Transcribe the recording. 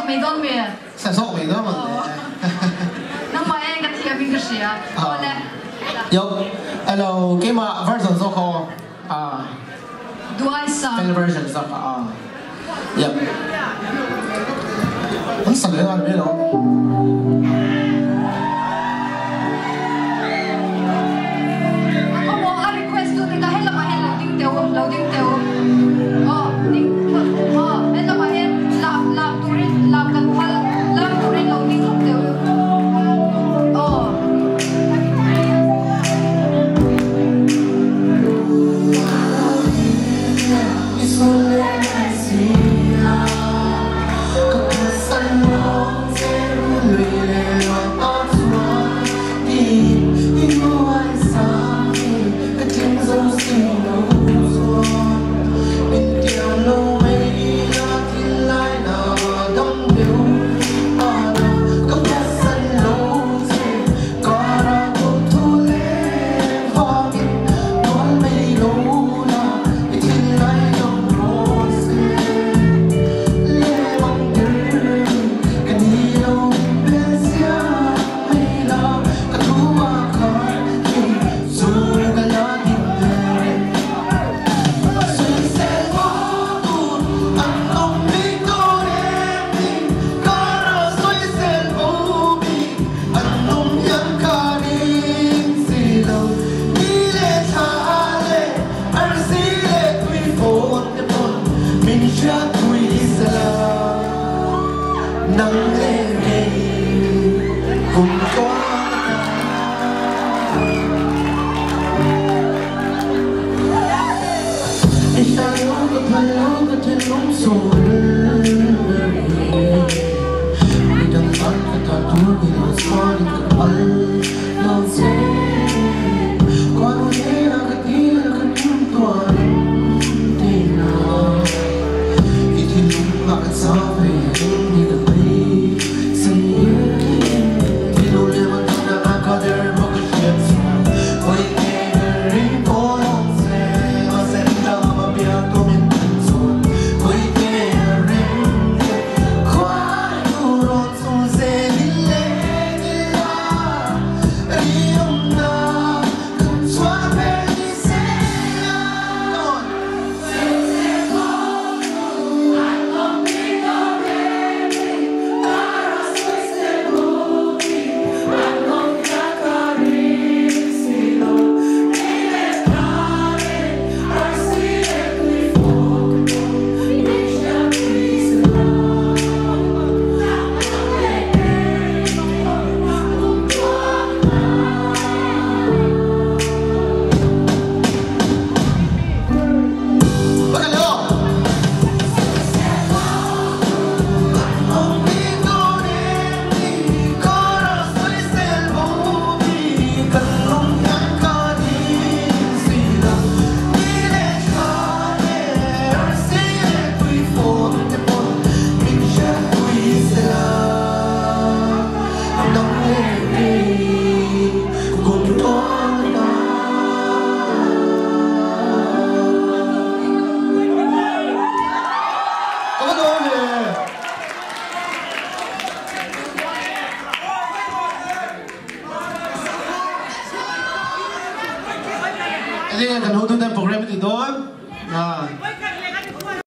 没多咩？sản xuất mình đó mà nang mai ang ka thia min ka sia ole yo hello cái mà version so called do I sound cái version so yep vẫn sẵn lên biết không nắng lên cùng qua anh ta nói có phải nói có thể nóng rồi anh đang ăn cái thà thua vì nó xóa đi cái ăn nó dễ qua đôi thế là cái tí là cái chung toàn thế nào thì lúc mà cái sao về